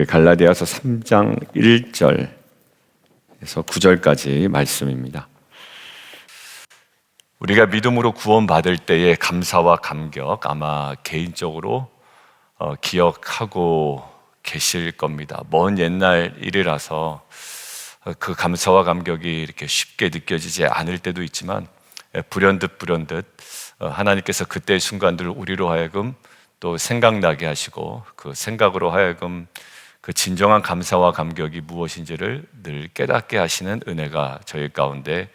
우리 갈라디아서 3장 1절에서 9절까지 말씀입니다. 우리가 믿음으로 구원받을 때의 감사와 감격 아마 개인적으로 기억하고 계실 겁니다. 먼 옛날 일이라서 그 감사와 감격이 이렇게 쉽게 느껴지지 않을 때도 있지만 불현듯 하나님께서 그때의 순간들을 우리로 하여금 또 생각나게 하시고 그 생각으로 하여금 그 진정한 감사와 감격이 무엇인지를 늘 깨닫게 하시는 은혜가 저희 가운데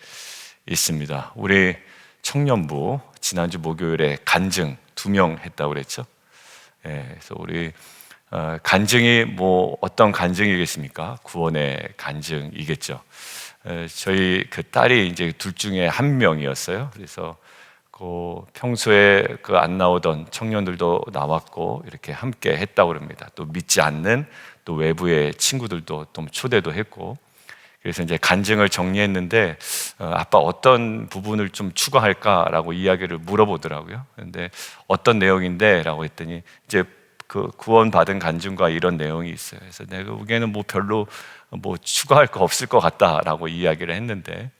있습니다. 우리 청년부 지난주 목요일에 간증 2명 했다고 그랬죠. 그래서 우리 간증이 뭐 어떤 간증이겠습니까? 구원의 간증이겠죠. 저희 그 딸이 이제 둘 중에 한 명이었어요. 그래서 평소에 안 나오던 청년들도 나왔고 이렇게 함께 했다고 합니다. 또 믿지 않는 또 외부의 친구들도 또 초대도 했고, 그래서 이제 간증을 정리했는데 아빠 어떤 부분을 좀 추가할까라고 이야기를 물어보더라고요. 그런데 어떤 내용인데? 라고 했더니 이제 그 구원받은 간증과 이런 내용이 있어요. 그래서 내가 보기에는 뭐 별로 뭐 추가할 거 없을 것 같다라고 이야기를 했는데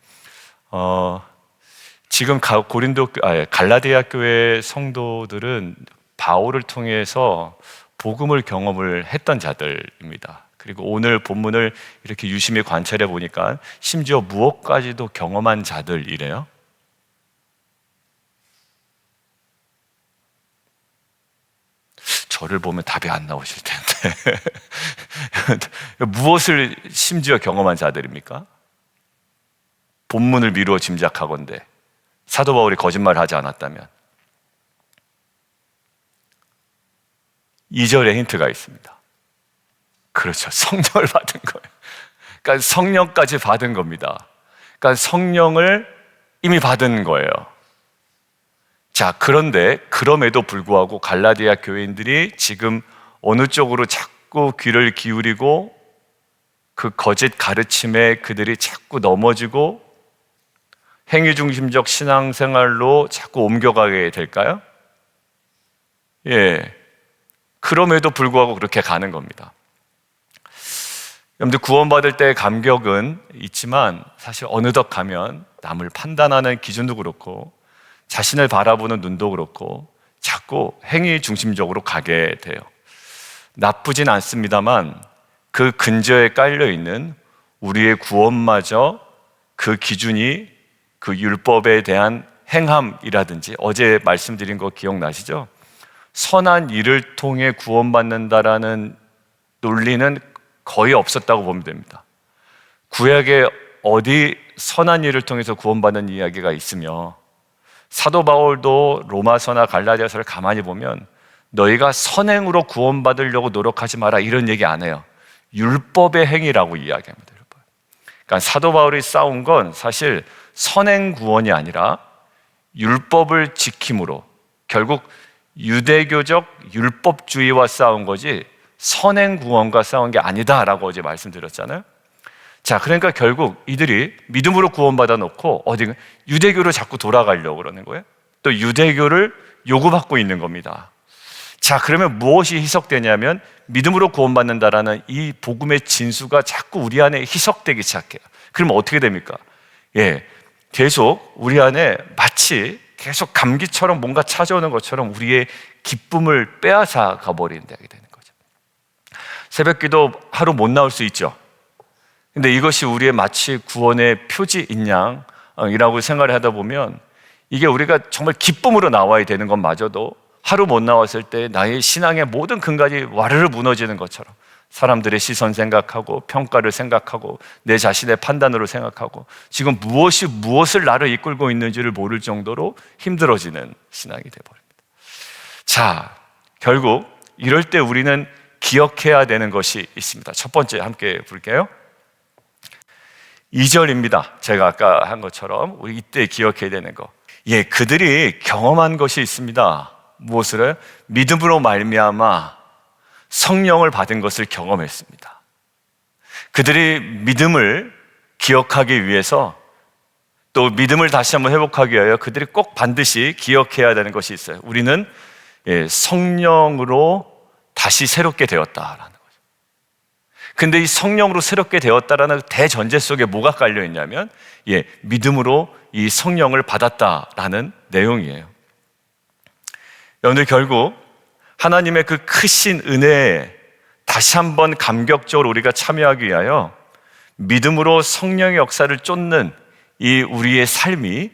지금 갈라디아 교회 성도들은 바울을 통해서 복음을 경험을 했던 자들입니다. 그리고 오늘 본문을 이렇게 유심히 관찰해 보니까 심지어 무엇까지도 경험한 자들이래요. 저를 보면 답이 안 나오실 텐데 무엇을 심지어 경험한 자들입니까? 본문을 미루어 짐작하건대 사도 바울이 거짓말을 하지 않았다면 2절에 힌트가 있습니다. 그렇죠. 성령을 받은 거예요. 그러니까 성령까지 받은 겁니다. 그러니까 성령을 이미 받은 거예요. 자, 그런데 그럼에도 불구하고 갈라디아 교인들이 지금 어느 쪽으로 자꾸 귀를 기울이고 그 거짓 가르침에 그들이 자꾸 넘어지고 행위중심적 신앙생활로 자꾸 옮겨가게 될까요? 그럼에도 불구하고 그렇게 가는 겁니다. 여러분들 구원받을 때의 감격은 있지만 사실 어느덧 가면 남을 판단하는 기준도 그렇고 자신을 바라보는 눈도 그렇고 자꾸 행위 중심적으로 가게 돼요. 나쁘진 않습니다만 그 근저에 깔려있는 우리의 구원마저 그 기준이 그 율법에 대한 행함이라든지 어제 말씀드린 거 기억나시죠? 선한 일을 통해 구원받는다라는 논리는 거의 없었다고 보면 됩니다. 구약에 어디 선한 일을 통해서 구원받는 이야기가 있으며 사도 바울도 로마서나 갈라디아서를 가만히 보면 너희가 선행으로 구원받으려고 노력하지 마라 이런 얘기 안 해요. 율법의 행위라고 이야기합니다. 그러니까 사도 바울이 싸운 건 사실 선행 구원이 아니라 율법을 지킴으로 결국 유대교적 율법주의와 싸운 거지 선행 구원과 싸운 게 아니다라고 어제 말씀드렸잖아요. 자, 그러니까 결국 이들이 믿음으로 구원받아 놓고 유대교로 자꾸 돌아가려고 그러는 거예요. 또 유대교를 요구받고 있는 겁니다. 자, 그러면 무엇이 희석되냐면 믿음으로 구원받는다라는 이 복음의 진수가 자꾸 우리 안에 희석되기 시작해요. 그러면 어떻게 됩니까? 계속 우리 안에 마치 계속 감기처럼 뭔가 찾아오는 것처럼 우리의 기쁨을 빼앗아 가버리게 되는 거죠. 새벽기도 하루 못 나올 수 있죠. 근데 이것이 우리의 마치 구원의 표지인 양이라고 생각을 하다 보면 이게 우리가 정말 기쁨으로 나와야 되는 것마저도 하루 못 나왔을 때 나의 신앙의 모든 근간이 와르르 무너지는 것처럼 사람들의 시선 생각하고 평가를 생각하고 내 자신의 판단으로 생각하고 지금 무엇을 나를 이끌고 있는지를 모를 정도로 힘들어지는 신앙이 되어버립니다. 자, 결국 이럴 때 우리는 기억해야 되는 것이 있습니다. 첫 번째 함께 볼게요. 2절입니다. 제가 아까 한 것처럼 우리 이때 기억해야 되는 거. 그들이 경험한 것이 있습니다. 무엇을 해요? 믿음으로 말미암아 성령을 받은 것을 경험했습니다. 그들이 믿음을 기억하기 위해서 또 믿음을 다시 한번 회복하기 위하여 그들이 꼭 반드시 기억해야 되는 것이 있어요. 우리는 성령으로 다시 새롭게 되었다라는 거죠. 근데 이 성령으로 새롭게 되었다라는 대전제 속에 뭐가 깔려 있냐면 믿음으로 이 성령을 받았다라는 내용이에요. 여러분들, 결국 하나님의 그 크신 은혜에 다시 한번 감격적으로 우리가 참여하기 위하여 믿음으로 성령의 역사를 쫓는 이 우리의 삶이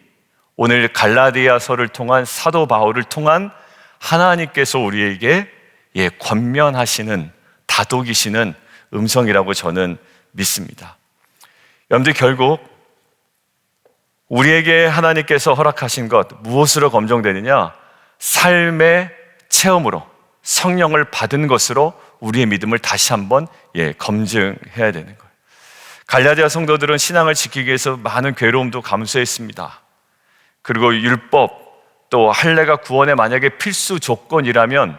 오늘 갈라디아서를 통한 사도 바울을 통한 하나님께서 우리에게 권면하시는, 다독이시는 음성이라고 저는 믿습니다. 여러분들, 결국 우리에게 하나님께서 허락하신 것 무엇으로 검증되느냐? 삶의 체험으로, 성령을 받은 것으로 우리의 믿음을 다시 한번 검증해야 되는 거예요. 갈라디아 성도들은 신앙을 지키기 위해서 많은 괴로움도 감수했습니다. 그리고 율법, 또 할례가 구원의 만약에 필수 조건이라면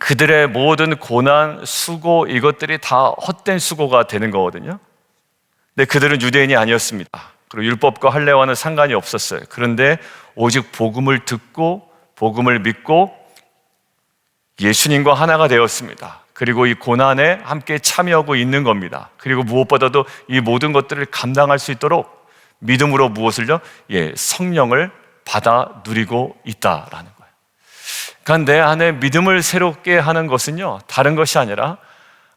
그들의 모든 고난, 수고, 이것들이 다 헛된 수고가 되는 거거든요. 근데 그들은 유대인이 아니었습니다. 그리고 율법과 할례와는 상관이 없었어요. 그런데 오직 복음을 듣고 복음을 믿고 예수님과 하나가 되었습니다. 그리고 이 고난에 함께 참여하고 있는 겁니다. 그리고 무엇보다도 이 모든 것들을 감당할 수 있도록 믿음으로 무엇을요? 성령을 받아 누리고 있다라는 거예요. 그러니까 내 안에 믿음을 새롭게 하는 것은요, 다른 것이 아니라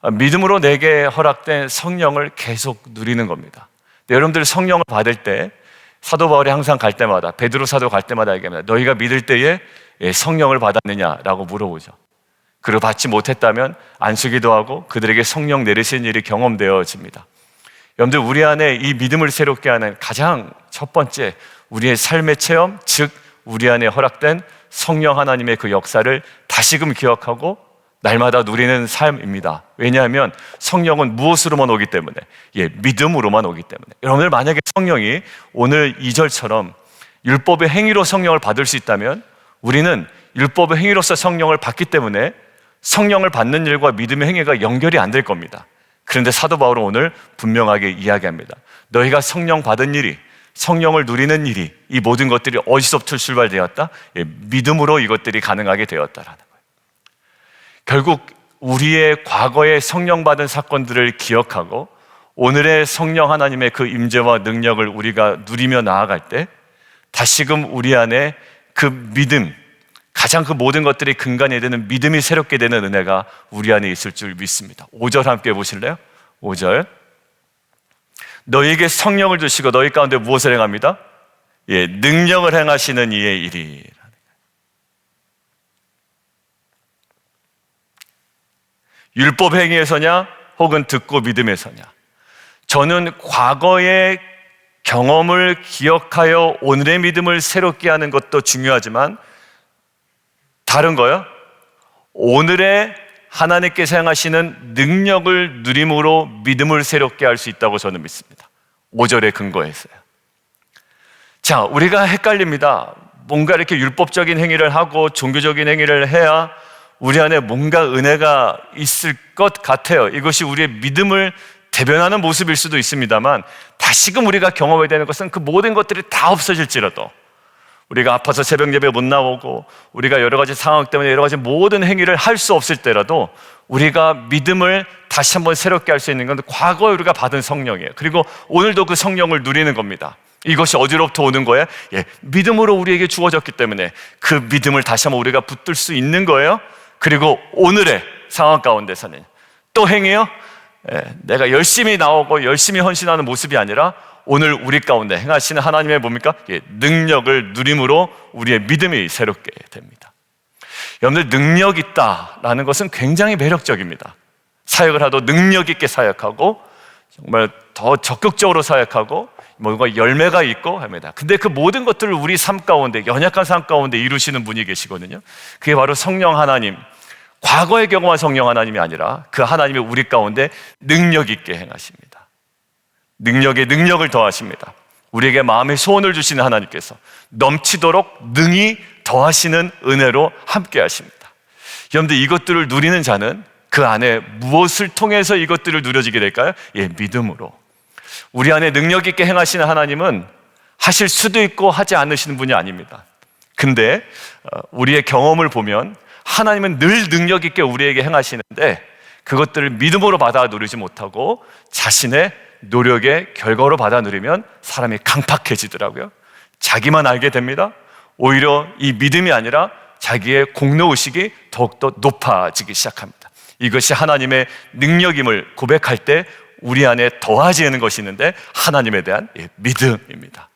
믿음으로 내게 허락된 성령을 계속 누리는 겁니다. 여러분들 성령을 받을 때 사도 바울이 항상 갈 때마다, 베드로 사도 갈 때마다 얘기합니다. 너희가 믿을 때에 성령을 받았느냐라고 물어보죠. 그리고 받지 못했다면 안수기도 하고 그들에게 성령 내리시는 일이 경험되어집니다. 여러분들, 우리 안에 이 믿음을 새롭게 하는 가장 첫 번째 우리의 삶의 체험, 즉 우리 안에 허락된 성령 하나님의 그 역사를 다시금 기억하고 날마다 누리는 삶입니다. 왜냐하면 성령은 무엇으로만 오기 때문에, 믿음으로만 오기 때문에. 여러분들, 만약에 성령이 오늘 2절처럼 율법의 행위로 성령을 받을 수 있다면 우리는 율법의 행위로서 성령을 받기 때문에 성령을 받는 일과 믿음의 행위가 연결이 안 될 겁니다. 그런데 사도 바울은 오늘 분명하게 이야기합니다. 너희가 성령 받은 일이, 성령을 누리는 일이, 이 모든 것들이 어디서부터 출발되었다? 믿음으로 이것들이 가능하게 되었다라는 거예요. 결국 우리의 과거의 성령 받은 사건들을 기억하고 오늘의 성령 하나님의 그 임재와 능력을 우리가 누리며 나아갈 때 다시금 우리 안에 그 믿음, 가장 그 모든 것들이 근간이 되는 믿음이 새롭게 되는 은혜가 우리 안에 있을 줄 믿습니다. 5절 함께 보실래요? 5절. 너희에게 성령을 주시고 너희 가운데 무엇을 행합니다? 능력을 행하시는 이의 일이. 율법 행위에서냐 혹은 듣고 믿음에서냐? 저는 과거의 경험을 기억하여 오늘의 믿음을 새롭게 하는 것도 중요하지만 다른 거요, 오늘의 하나님께서 행하시는 능력을 누림으로 믿음을 새롭게 할 수 있다고 저는 믿습니다. 5절에 근거했어요. 자, 우리가 헷갈립니다. 뭔가 이렇게 율법적인 행위를 하고 종교적인 행위를 해야 우리 안에 뭔가 은혜가 있을 것 같아요. 이것이 우리의 믿음을 대변하는 모습일 수도 있습니다만 다시금 우리가 경험해야 되는 것은 그 모든 것들이 다 없어질지라도, 우리가 아파서 새벽 예배 못 나오고 우리가 여러 가지 상황 때문에 여러 가지 모든 행위를 할 수 없을 때라도 우리가 믿음을 다시 한번 새롭게 할 수 있는 건 과거에 우리가 받은 성령이에요. 그리고 오늘도 그 성령을 누리는 겁니다. 이것이 어디로부터 오는 거예요? 믿음으로 우리에게 주어졌기 때문에 그 믿음을 다시 한번 우리가 붙들 수 있는 거예요. 그리고 오늘의 상황 가운데서는 또 행해요. 내가 열심히 나오고 열심히 헌신하는 모습이 아니라 오늘 우리 가운데 행하시는 하나님의 뭡니까? 능력을 누림으로 우리의 믿음이 새롭게 됩니다. 여러분들, 능력 있다라는 것은 굉장히 매력적입니다. 사역을 하도 능력 있게 사역하고 정말 더 적극적으로 사역하고 뭔가 열매가 있고 합니다. 근데 그 모든 것들을 우리 삶 가운데, 연약한 삶 가운데 이루시는 분이 계시거든요. 그게 바로 성령 하나님, 과거의 경험한 성령 하나님이 아니라 그 하나님이 우리 가운데 능력 있게 행하십니다. 능력에 능력을 더하십니다. 우리에게 마음의 소원을 주시는 하나님께서 넘치도록 능히 더하시는 은혜로 함께 하십니다. 여러분들, 이것들을 누리는 자는 그 안에 무엇을 통해서 이것들을 누려지게 될까요? 믿음으로. 우리 안에 능력 있게 행하시는 하나님은 하실 수도 있고 하지 않으시는 분이 아닙니다. 근데 우리의 경험을 보면 하나님은 늘 능력 있게 우리에게 행하시는데 그것들을 믿음으로 받아 누리지 못하고 자신의 노력의 결과로 받아 누리면 사람이 강팍해지더라고요. 자기만 알게 됩니다. 오히려 이 믿음이 아니라 자기의 공로의식이 더욱더 높아지기 시작합니다. 이것이 하나님의 능력임을 고백할 때 우리 안에 더하지는 것이 있는데 하나님에 대한 믿음입니다.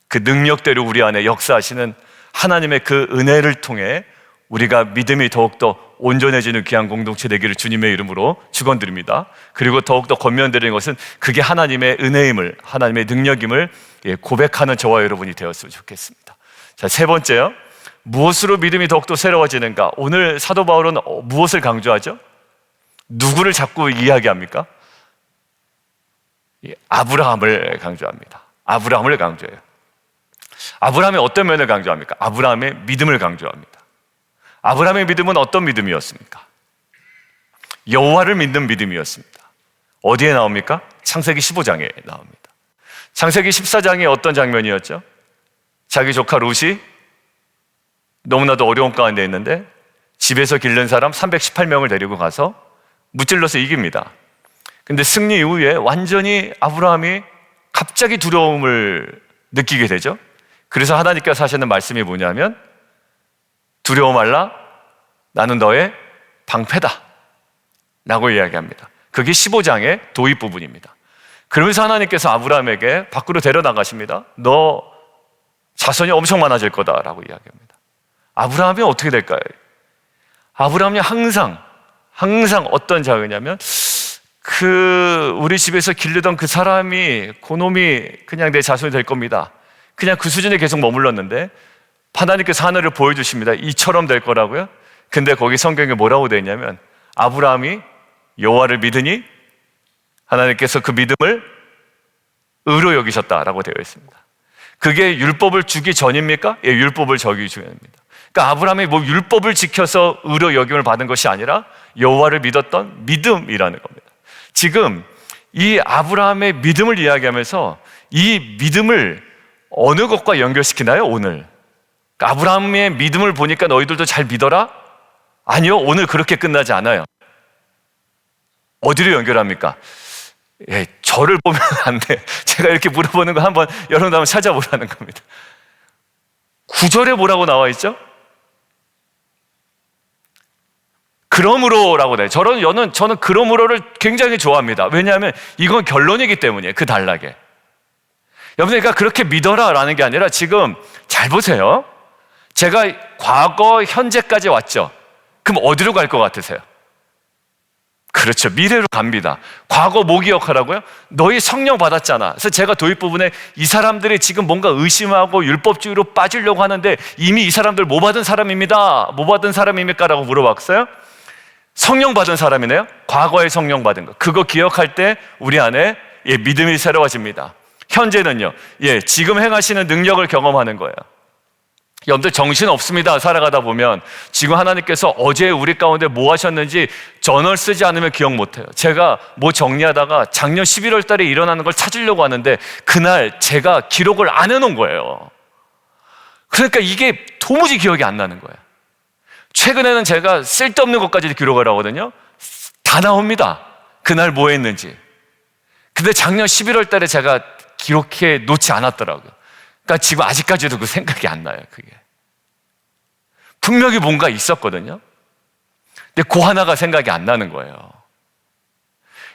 그 능력대로 우리 안에 역사하시는 하나님의 그 은혜를 통해 우리가 믿음이 더욱더 온전해지는 귀한 공동체 되기를 주님의 이름으로 축원드립니다. 그리고 더욱더 권면드리는 것은 그게 하나님의 은혜임을, 하나님의 능력임을 고백하는 저와 여러분이 되었으면 좋겠습니다. 자, 세 번째요. 무엇으로 믿음이 더욱더 새로워지는가? 오늘 사도 바울은 무엇을 강조하죠? 누구를 자꾸 이야기합니까? 아브라함을 강조합니다. 아브라함을 강조해요. 아브라함의 어떤 면을 강조합니까? 아브라함의 믿음을 강조합니다. 아브라함의 믿음은 어떤 믿음이었습니까? 여호와를 믿는 믿음이었습니다. 어디에 나옵니까? 창세기 15장에 나옵니다. 창세기 14장에 어떤 장면이었죠? 자기 조카 롯이 너무나도 어려운 가운데 있는데 집에서 기른 사람 318명을 데리고 가서 무찔러서 이깁니다. 근데 승리 이후에 완전히 아브라함이 갑자기 두려움을 느끼게 되죠. 그래서 하나님께서 하시는 말씀이 뭐냐면 두려워 말라, 나는 너의 방패다 라고 이야기합니다. 그게 15장의 도입 부분입니다. 그러면서 하나님께서 아브라함에게 밖으로 데려나가십니다. 너 자손이 엄청 많아질 거다라고 이야기합니다. 아브라함이 어떻게 될까요? 아브라함이 항상 어떤 자녀냐면 우리 집에서 기르던 그 사람이 그놈이 그냥 내 자손이 될 겁니다. 그냥 그 수준에 계속 머물렀는데 하나님께서 하늘을 보여주십니다. 이처럼 될 거라고요. 근데 거기 성경에 뭐라고 되어 있냐면 아브라함이 여호와를 믿으니 하나님께서 그 믿음을 의로 여기셨다라고 되어 있습니다. 그게 율법을 주기 전입니까? 예, 율법을 주기 전입니다. 그러니까 아브라함이 뭐 율법을 지켜서 의로 여김을 받은 것이 아니라 여호와를 믿었던 믿음이라는 겁니다. 지금 이 아브라함의 믿음을 이야기하면서 이 믿음을 어느 것과 연결시키나요? 오늘 아브라함의 믿음을 보니까 너희들도 잘 믿어라? 아니요, 오늘 그렇게 끝나지 않아요. 어디로 연결합니까? 예, 저를 보면 안 돼. 제가 이렇게 물어보는 거 한번 여러분 한번 찾아보라는 겁니다. 9절에 뭐라고 나와 있죠? 그러므로라고 돼요. 저는 그러므로를 굉장히 좋아합니다. 왜냐하면 이건 결론이기 때문이에요. 그 단락에. 여러분, 그러니까 그렇게 믿어라라는 게 아니라 지금 잘 보세요. 제가 과거, 현재까지 왔죠. 그럼 어디로 갈 것 같으세요? 그렇죠. 미래로 갑니다. 과거 뭐 기억하라고요? 너희 성령 받았잖아. 그래서 제가 도입 부분에 이 사람들이 지금 뭔가 의심하고 율법주의로 빠지려고 하는데 이미 이 사람들 뭐 받은 사람입니다. 뭐 받은 사람입니까? 라고 물어봤어요. 성령 받은 사람이네요. 과거에 성령 받은 거. 그거 기억할 때 우리 안에 믿음이 새로워집니다. 현재는요. 지금 행하시는 능력을 경험하는 거예요. 여러분들 정신 없습니다. 살아가다 보면 지금 하나님께서 어제 우리 가운데 뭐 하셨는지 저널 쓰지 않으면 기억 못해요. 제가 뭐 정리하다가 작년 11월 달에 일어나는 걸 찾으려고 하는데 그날 제가 기록을 안 해놓은 거예요. 그러니까 이게 도무지 기억이 안 나는 거예요. 최근에는 제가 쓸데없는 것까지 기록을 하거든요. 다 나옵니다. 그날 뭐 했는지. 근데 작년 11월 달에 제가 기록해 놓지 않았더라고요. 그러니까 지금 아직까지도 그 생각이 안 나요. 그게 분명히 뭔가 있었거든요. 근데 그 하나가 생각이 안 나는 거예요.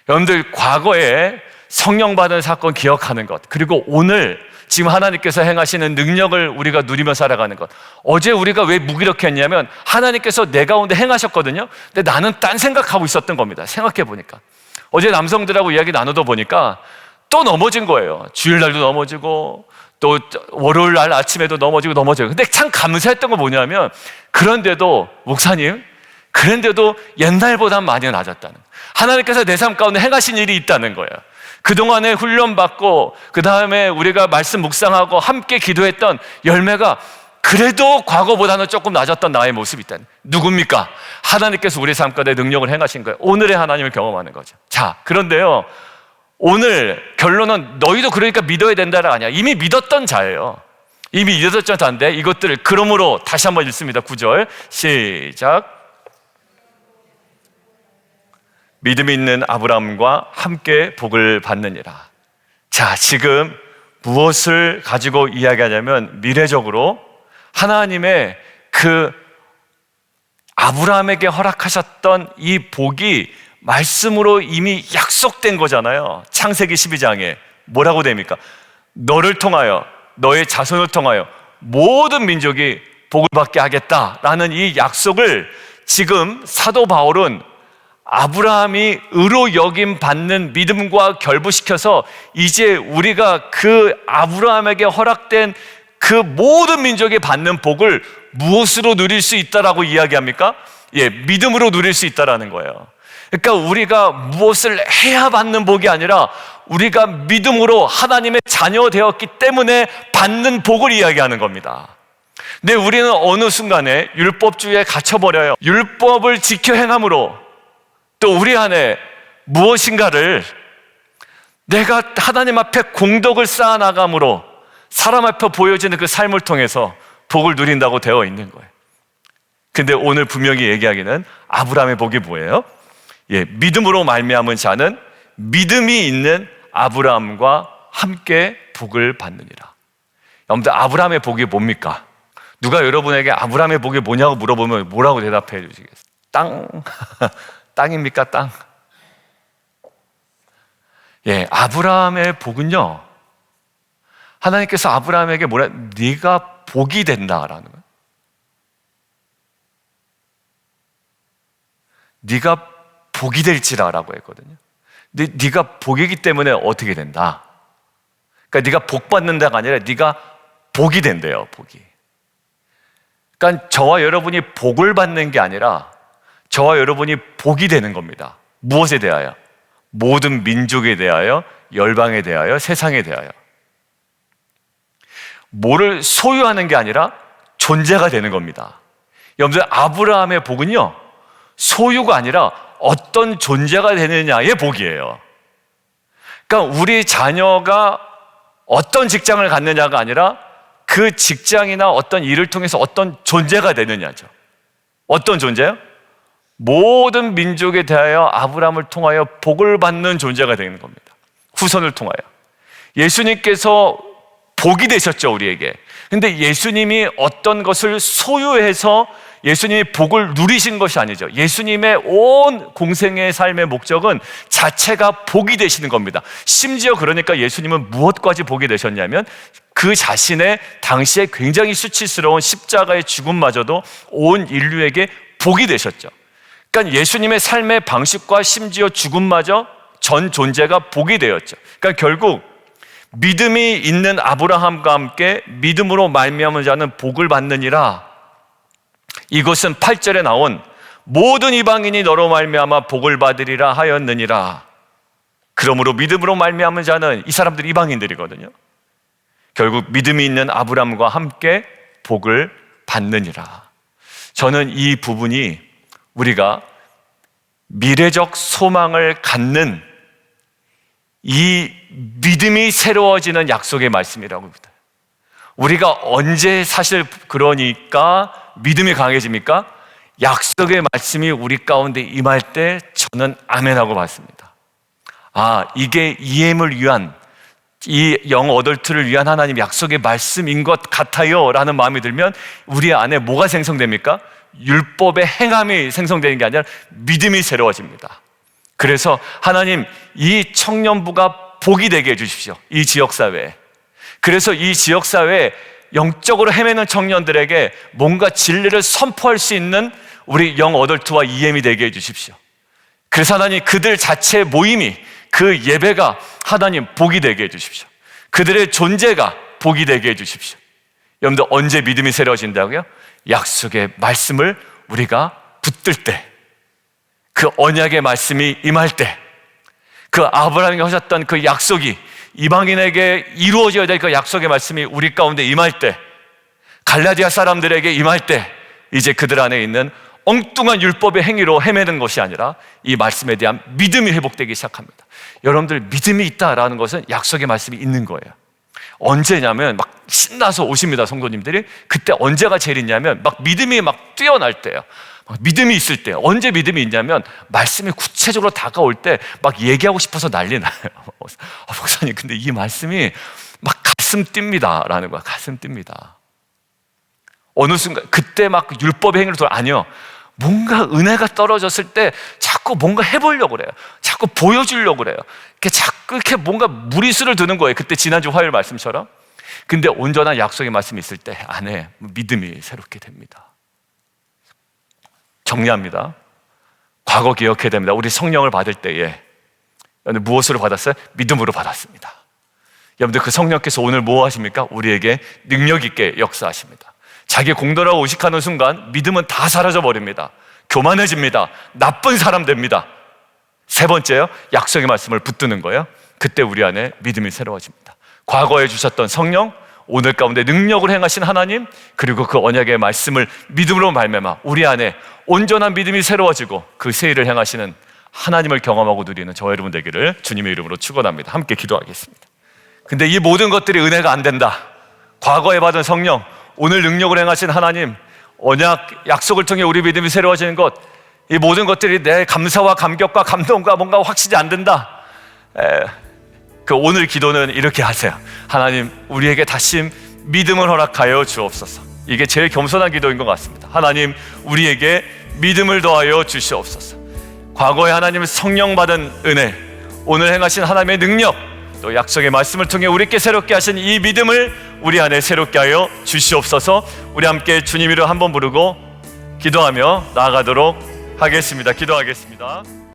여러분들 과거에 성령 받은 사건 기억하는 것, 그리고 오늘 지금 하나님께서 행하시는 능력을 우리가 누리며 살아가는 것. 어제 우리가 왜 무기력했냐면 하나님께서 내 가운데 행하셨거든요. 근데 나는 딴 생각하고 있었던 겁니다. 생각해 보니까 어제 남성들하고 이야기 나누다 보니까 또 넘어진 거예요. 주일날도 넘어지고 또 월요일 날 아침에도 넘어지고. 근데 참 감사했던 건 뭐냐면 그런데도 목사님, 그런데도 옛날보단 많이 낮았다는, 하나님께서 내 삶 가운데 행하신 일이 있다는 거예요. 그동안에 훈련받고 그 다음에 우리가 말씀 묵상하고 함께 기도했던 열매가 그래도 과거보다는 조금 낮았던 나의 모습이 있다는. 누굽니까? 하나님께서 우리 삶 가운데 능력을 행하신 거예요. 오늘의 하나님을 경험하는 거죠. 자, 그런데요, 오늘 결론은 너희도 그러니까 믿어야 된다가 아니야. 이미 믿었던 자예요. 이미 잊어졌죠, 다인데 이것들을 그러므로 다시 한번 읽습니다. 9절 시작. 믿음이 있는 아브라함과 함께 복을 받느니라. 자, 지금 무엇을 가지고 이야기하냐면 미래적으로 하나님의 그 아브라함에게 허락하셨던 이 복이 말씀으로 이미 약속된 거잖아요. 창세기 12장에 뭐라고 됩니까? 너를 통하여, 너의 자손을 통하여 모든 민족이 복을 받게 하겠다라는 이 약속을 지금 사도 바울은 아브라함이 의로 여김 받는 믿음과 결부시켜서 이제 우리가 그 아브라함에게 허락된 그 모든 민족이 받는 복을 무엇으로 누릴 수 있다라고 이야기합니까? 믿음으로 누릴 수 있다라는 거예요. 그러니까 우리가 무엇을 해야 받는 복이 아니라 우리가 믿음으로 하나님의 자녀 되었기 때문에 받는 복을 이야기하는 겁니다. 근데 우리는 어느 순간에 율법주의에 갇혀버려요. 율법을 지켜 행함으로 또 우리 안에 무엇인가를 내가 하나님 앞에 공덕을 쌓아나감으로 사람 앞에 보여지는 그 삶을 통해서 복을 누린다고 되어 있는 거예요. 근데 오늘 분명히 얘기하기는 아브라함의 복이 뭐예요? 믿음으로 말미암은 자는 믿음이 있는 아브라함과 함께 복을 받느니라. 여러분들, 아브라함의 복이 뭡니까? 누가 여러분에게 아브라함의 복이 뭐냐고 물어보면 뭐라고 대답해 주시겠어요? 땅? 땅입니까? 땅? 아브라함의 복은요, 하나님께서 아브라함에게 뭐라, 네가 복이 된다라는 거예요. 네가 복이 될지라라고 했거든요. 네가 복이기 때문에 어떻게 된다? 그러니까 네가 복 받는다가 아니라 네가 복이 된대요. 복이. 그러니까 저와 여러분이 복을 받는 게 아니라 저와 여러분이 복이 되는 겁니다. 무엇에 대하여? 모든 민족에 대하여, 열방에 대하여, 세상에 대하여. 뭐를 소유하는 게 아니라 존재가 되는 겁니다. 여러분들, 아브라함의 복은요, 소유가 아니라 어떤 존재가 되느냐의 복이에요. 그러니까 우리 자녀가 어떤 직장을 갖느냐가 아니라 그 직장이나 어떤 일을 통해서 어떤 존재가 되느냐죠. 어떤 존재요? 모든 민족에 대하여 아브라함을 통하여 복을 받는 존재가 되는 겁니다. 후손을 통하여. 예수님께서 복이 되셨죠, 우리에게. 근데 예수님이 어떤 것을 소유해서 예수님이 복을 누리신 것이 아니죠. 예수님의 온 공생의 삶의 목적은 자체가 복이 되시는 겁니다. 심지어 그러니까 예수님은 무엇까지 복이 되셨냐면 그 자신의 당시에 굉장히 수치스러운 십자가의 죽음마저도 온 인류에게 복이 되셨죠. 그러니까 예수님의 삶의 방식과 심지어 죽음마저 전 존재가 복이 되었죠. 그러니까 결국 믿음이 있는 아브라함과 함께 믿음으로 말미암은 자는 복을 받느니라. 이것은 8절에 나온 모든 이방인이 너로 말미암아 복을 받으리라 하였느니라. 그러므로 믿음으로 말미암은 자는, 이 사람들이 이방인들이거든요. 결국 믿음이 있는 아브라함과 함께 복을 받느니라. 저는 이 부분이 우리가 미래적 소망을 갖는 이 믿음이 새로워지는 약속의 말씀이라고 봅니다. 우리가 언제 사실 그러니까 믿음이 강해집니까? 약속의 말씀이 우리 가운데 임할 때 저는 아멘하고 봤습니다. 이게 EM을 위한, 이 영 어덜트를 위한 하나님 약속의 말씀인 것 같아요 라는 마음이 들면 우리 안에 뭐가 생성됩니까? 율법의 행함이 생성되는 게 아니라 믿음이 새로워집니다. 그래서 하나님, 이 청년부가 복이 되게 해주십시오. 이 지역사회에. 그래서 이 지역사회에 영적으로 헤매는 청년들에게 뭔가 진리를 선포할 수 있는 우리 영 어덜트와 EM이 되게 해주십시오. 그래서 하나님, 그들 자체의 모임이, 그 예배가 하나님 복이 되게 해주십시오. 그들의 존재가 복이 되게 해주십시오. 여러분들, 언제 믿음이 새로워진다고요? 약속의 말씀을 우리가 붙들 때, 그 언약의 말씀이 임할 때, 그 아브라함에게 하셨던 그 약속이 이방인에게 이루어져야 될 그 약속의 말씀이 우리 가운데 임할 때, 갈라디아 사람들에게 임할 때, 이제 그들 안에 있는 엉뚱한 율법의 행위로 헤매는 것이 아니라 이 말씀에 대한 믿음이 회복되기 시작합니다. 여러분들, 믿음이 있다라는 것은 약속의 말씀이 있는 거예요. 언제냐면 막 신나서 오십니다, 성도님들이. 그때 언제가 제일 있냐면 막 믿음이 막 뛰어날 때예요. 막 믿음이 있을 때. 언제 믿음이 있냐면 말씀이 구체적으로 다가올 때 막 얘기하고 싶어서 난리 나요. 목사님, 근데 이 말씀이 막 가슴 뜁니다 라는 거야. 가슴 뜁니다. 어느 순간 그때 막 율법의 행위를 아니요, 뭔가 은혜가 떨어졌을 때 자꾸 뭔가 해보려고 그래요. 자꾸 보여주려고 그래요. 자꾸 이렇게 뭔가 무리수를 두는 거예요. 그때 지난주 화요일 말씀처럼. 근데 온전한 약속의 말씀이 있을 때 안에 믿음이 새롭게 됩니다. 정리합니다. 과거 기억해야 됩니다. 우리 성령을 받을 때에 무엇으로 받았어요? 믿음으로 받았습니다. 여러분들, 그 성령께서 오늘 뭐 하십니까? 우리에게 능력 있게 역사하십니다. 자기 공돌하고 의식하는 순간 믿음은 다 사라져 버립니다. 교만해집니다. 나쁜 사람 됩니다. 세 번째요, 약속의 말씀을 붙드는 거예요. 그때 우리 안에 믿음이 새로워집니다. 과거에 주셨던 성령, 오늘 가운데 능력을 행하신 하나님, 그리고 그 언약의 말씀을 믿음으로 말미암아 우리 안에 온전한 믿음이 새로워지고 그 새 일을 행하시는 하나님을 경험하고 누리는 저와 여러분 되기를 주님의 이름으로 축원합니다. 함께 기도하겠습니다. 근데 이 모든 것들이 은혜가 안 된다. 과거에 받은 성령, 오늘 능력을 행하신 하나님, 언약, 약속을 통해 우리 믿음이 새로워지는 것, 이 모든 것들이 내 감사와 감격과 감동과 뭔가 확실히 안 된다. 그 오늘 기도는 이렇게 하세요. 하나님, 우리에게 다시 믿음을 허락하여 주옵소서. 이게 제일 겸손한 기도인 것 같습니다. 하나님, 우리에게 믿음을 더하여 주시옵소서. 과거에 하나님의 성령 받은 은혜, 오늘 행하신 하나님의 능력, 또 약속의 말씀을 통해 우리께 새롭게 하신 이 믿음을 우리 안에 새롭게 하여 주시옵소서. 우리 함께 주님 이름 한번 부르고 기도하며 나아가도록 하겠습니다. 기도하겠습니다.